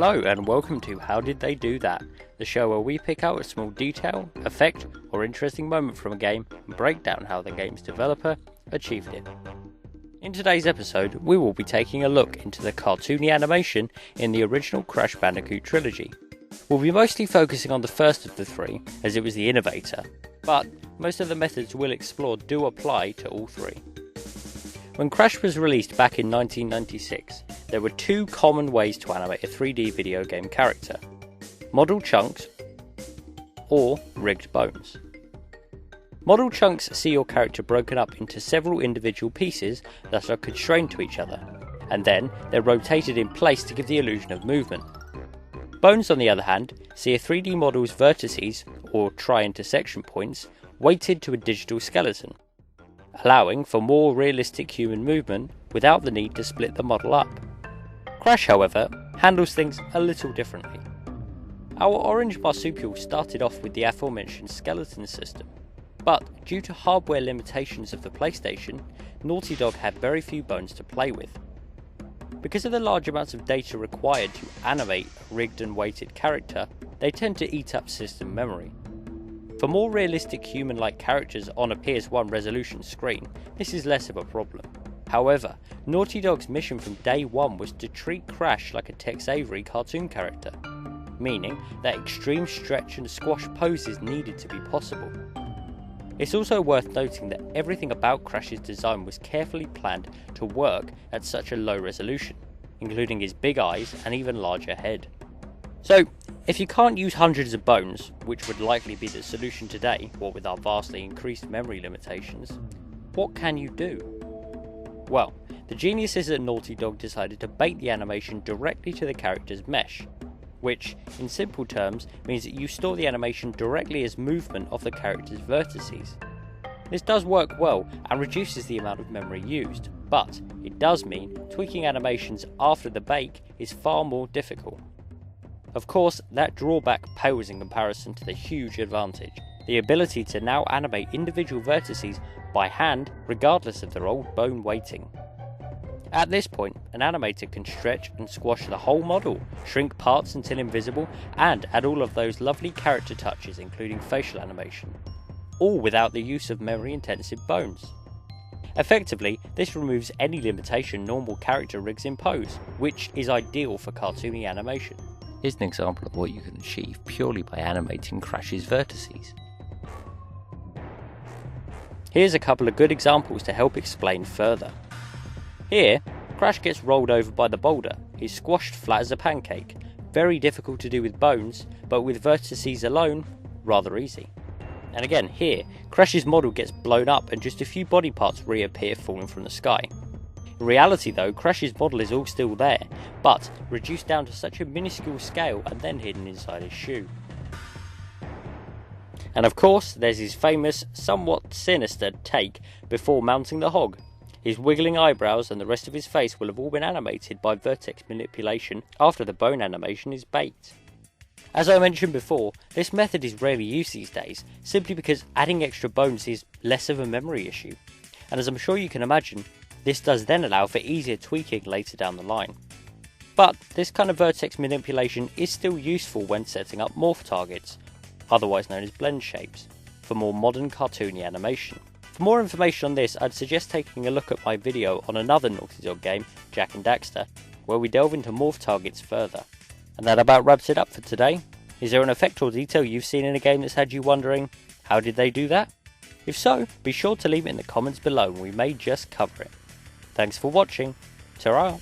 Hello and welcome to How Did They Do That, the show where we pick out a small detail, effect or interesting moment from a game and break down how the game's developer achieved it. In today's episode, we will be taking a look into the cartoony animation in the original Crash Bandicoot Trilogy. We'll be mostly focusing on the first of the three, as it was the innovator, but most of the methods we'll explore do apply to all three. When Crash was released back in 1996, there were two common ways to animate a 3D video game character: model chunks or rigged bones. Model chunks see your character broken up into several individual pieces that are constrained to each other, and then they're rotated in place to give the illusion of movement. Bones, on the other hand, see a 3D model's vertices, or tri-intersection points, weighted to a digital skeleton, allowing for more realistic human movement without the need to split the model up. Crash, however, handles things a little differently. Our orange marsupial started off with the aforementioned skeleton system, but due to hardware limitations of the PlayStation, Naughty Dog had very few bones to play with. Because of the large amounts of data required to animate a rigged and weighted character, they tend to eat up system memory. For more realistic human-like characters on a PS1 resolution screen, this is less of a problem. However, Naughty Dog's mission from day one was to treat Crash like a Tex Avery cartoon character, meaning that extreme stretch and squash poses needed to be possible. It's also worth noting that everything about Crash's design was carefully planned to work at such a low resolution, including his big eyes and even larger head. So, if you can't use hundreds of bones, which would likely be the solution today, what with our vastly increased memory limitations, what can you do? Well, the geniuses at Naughty Dog decided to bait the animation directly to the character's mesh, which, in simple terms, means that you store the animation directly as movement of the character's vertices. This does work well and reduces the amount of memory used, but it does mean tweaking animations after the bake is far more difficult. Of course, that drawback pales in comparison to the huge advantage: the ability to now animate individual vertices by hand regardless of their old bone weighting. At this point, an animator can stretch and squash the whole model, shrink parts until invisible, and add all of those lovely character touches including facial animation, all without the use of memory-intensive bones. Effectively, this removes any limitation normal character rigs impose, which is ideal for cartoony animation. Here's an example of what you can achieve purely by animating Crash's vertices. Here's a couple of good examples to help explain further. Here, Crash gets rolled over by the boulder. He's squashed flat as a pancake. Very difficult to do with bones, but with vertices alone, rather easy. And again, here, Crash's model gets blown up and just a few body parts reappear falling from the sky. In reality though, Crash's model is all still there, but reduced down to such a minuscule scale and then hidden inside his shoe. And of course, there's his famous, somewhat sinister take before mounting the hog. His wiggling eyebrows and the rest of his face will have all been animated by vertex manipulation after the bone animation is baked. As I mentioned before, this method is rarely used these days, simply because adding extra bones is less of a memory issue. And as I'm sure you can imagine, this does then allow for easier tweaking later down the line. But this kind of vertex manipulation is still useful when setting up morph targets, otherwise known as blend shapes, for more modern cartoony animation. For more information on this, I'd suggest taking a look at my video on another Naughty Dog game, Jak and Daxter, where we delve into morph targets further. And that about wraps it up for today. Is there an effect or detail you've seen in a game that's had you wondering, how did they do that? If so, be sure to leave it in the comments below and we may just cover it. Thanks for watching. Ta-ra!